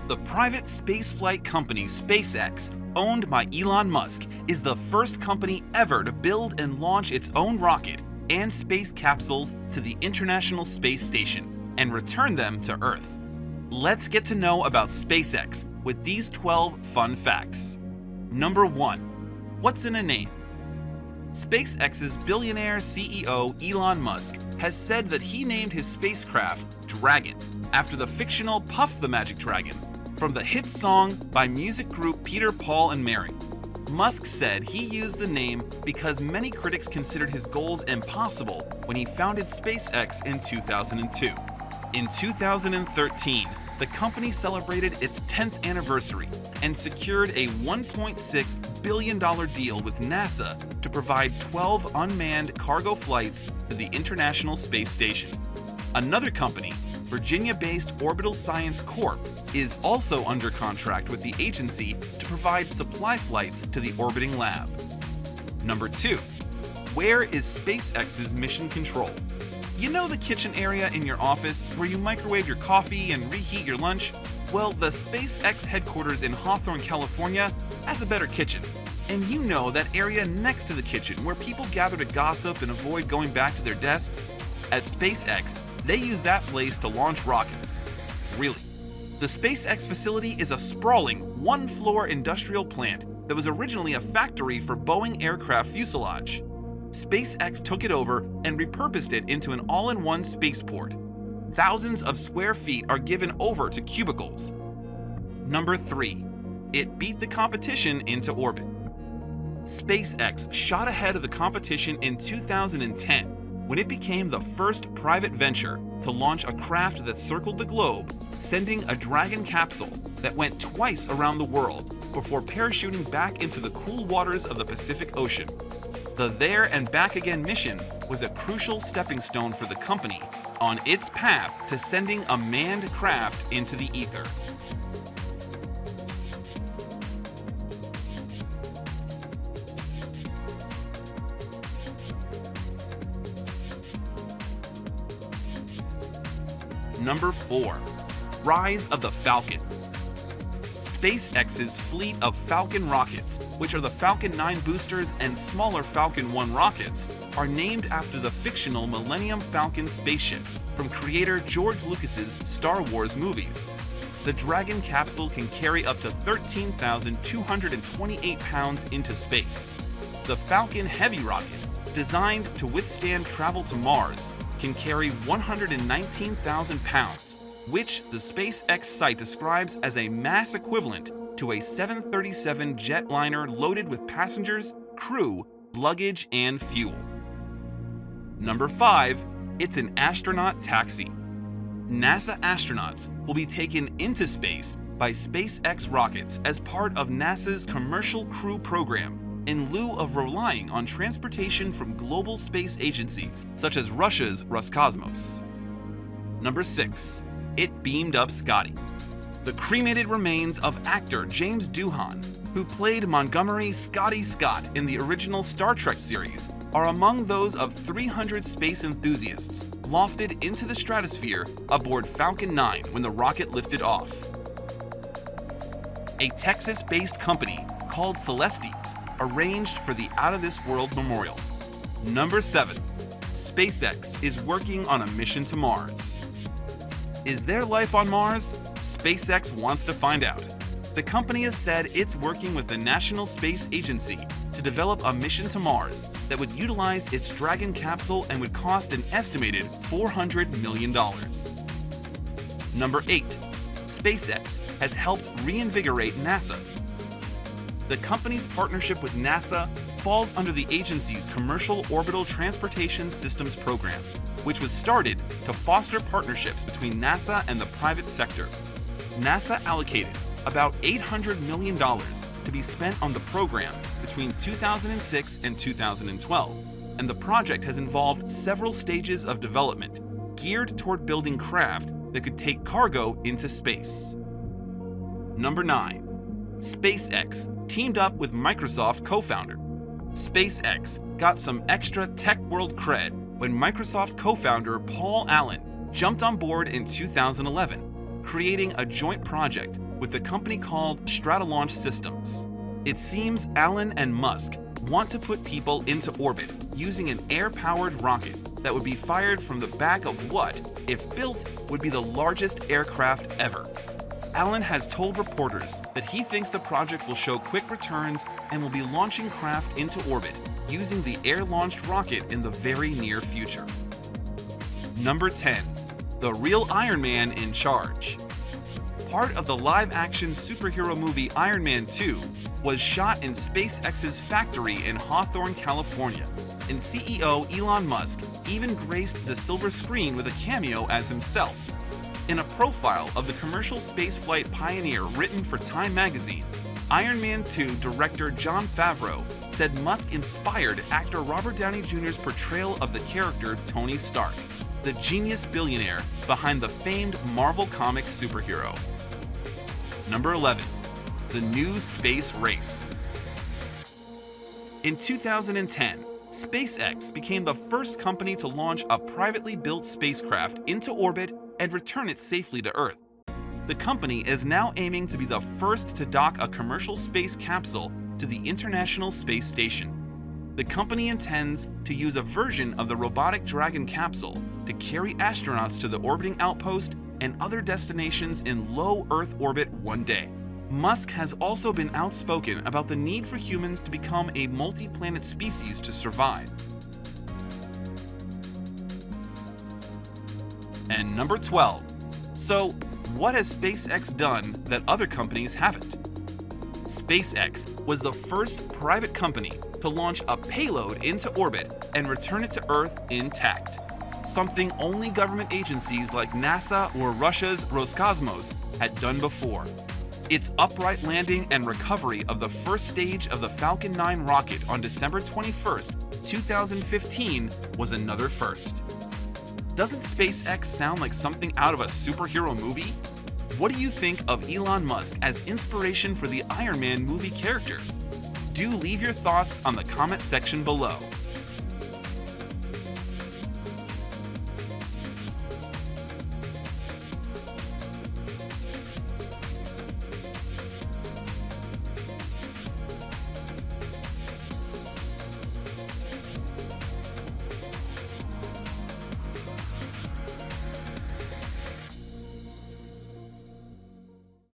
The private spaceflight company SpaceX, owned by Elon Musk, is the first company ever to build and launch its own rocket and space capsules to the International Space Station and return them to Earth. Let's get to know about SpaceX with these 12 fun facts. Number 1. What's in a name? SpaceX's billionaire CEO Elon Musk has said that he named his spacecraft Dragon after the fictional Puff the Magic Dragon from the hit song by music group Peter, Paul and Mary. Musk said he used the name because many critics considered his goals impossible when he founded SpaceX in 2002. In 2013, the company celebrated its 10th anniversary and secured a $1.6 billion deal with NASA to provide 12 unmanned cargo flights to the International Space Station. Another company, Virginia-based Orbital Science Corp., is also under contract with the agency to provide supply flights to the orbiting lab. Number 2. Where is SpaceX's mission control? You know the kitchen area in your office where you microwave your coffee and reheat your lunch? Well, the SpaceX headquarters in Hawthorne, California has a better kitchen. And you know that area next to the kitchen where people gather to gossip and avoid going back to their desks? At SpaceX, they use that place to launch rockets. Really. The SpaceX facility is a sprawling, one-floor industrial plant that was originally a factory for Boeing aircraft fuselage. SpaceX took it over and repurposed it into an all-in-one spaceport. Thousands of square feet are given over to cubicles. Number 3. It beat the competition into orbit. SpaceX shot ahead of the competition in 2010 when it became the first private venture to launch a craft that circled the globe, sending a Dragon capsule that went twice around the world before parachuting back into the cool waters of the Pacific Ocean. The There and Back Again mission was a crucial stepping stone for the company on its path to sending a manned craft into the ether. Number 4. Rise of the Falcon. SpaceX's fleet of Falcon rockets, which are the Falcon 9 boosters and smaller Falcon 1 rockets, are named after the fictional Millennium Falcon spaceship from creator George Lucas's Star Wars movies. The Dragon capsule can carry up to 13,228 pounds into space. The Falcon Heavy rocket, designed to withstand travel to Mars, can carry 119,000 pounds, which the SpaceX site describes as a mass equivalent to a 737 jetliner loaded with passengers, crew, luggage, and fuel. Number 5. It's an astronaut taxi. NASA astronauts will be taken into space by SpaceX rockets as part of NASA's Commercial Crew Program, in lieu of relying on transportation from global space agencies such as Russia's Roscosmos. Number 6. It beamed up Scotty. The cremated remains of actor James Doohan, who played Montgomery Scotty Scott in the original Star Trek series, are among those of 300 space enthusiasts lofted into the stratosphere aboard Falcon 9 when the rocket lifted off. A Texas-based company called Celestes arranged for the out-of-this-world memorial. Number 7. SpaceX is working on a mission to Mars. Is there life on Mars? SpaceX wants to find out. The company has said it's working with the National Space Agency to develop a mission to Mars that would utilize its Dragon capsule and would cost an estimated $400 million. Number 8. SpaceX has helped reinvigorate NASA. The company's partnership with NASA falls under the agency's Commercial Orbital Transportation Systems program, which was started to foster partnerships between NASA and the private sector. NASA allocated about $800 million to be spent on the program between 2006 and 2012, and the project has involved several stages of development geared toward building craft that could take cargo into space. Number 9. SpaceX teamed up with Microsoft co-founder. SpaceX got some extra tech world cred when Microsoft co-founder Paul Allen jumped on board in 2011, creating a joint project with the company called Stratolaunch Systems. It seems Elon and Musk want to put people into orbit using an air-powered rocket that would be fired from the back of what, if built, would be the largest aircraft ever. Elon has told reporters that he thinks the project will show quick returns and will be launching craft into orbit using the air-launched rocket in the very near future. Number 10. The real Iron Man in charge. Part of the live-action superhero movie Iron Man 2 was shot in SpaceX's factory in Hawthorne, California, and CEO Elon Musk even graced the silver screen with a cameo as himself. In a profile of the commercial spaceflight pioneer written for Time magazine, Iron Man 2 director Jon Favreau said Musk inspired actor Robert Downey Jr.'s portrayal of the character Tony Stark, the genius billionaire behind the famed Marvel Comics superhero. Number 11. The new space race. In 2010, SpaceX became the first company to launch a privately built spacecraft into orbit and return it safely to Earth. The company is now aiming to be the first to dock a commercial space capsule to the International Space Station. The company intends to use a version of the robotic Dragon capsule to carry astronauts to the orbiting outpost and other destinations in low Earth orbit one day. Musk has also been outspoken about the need for humans to become a multi-planet species to survive. And number 12. So, what has SpaceX done that other companies haven't? SpaceX was the first private company to launch a payload into orbit and return it to Earth intact, something only government agencies like NASA or Russia's Roscosmos had done before. Its upright landing and recovery of the first stage of the Falcon 9 rocket on December 21st, 2015 was another first. Doesn't SpaceX sound like something out of a superhero movie? What do you think of Elon Musk as inspiration for the Iron Man movie character? Do leave your thoughts on the comment section below.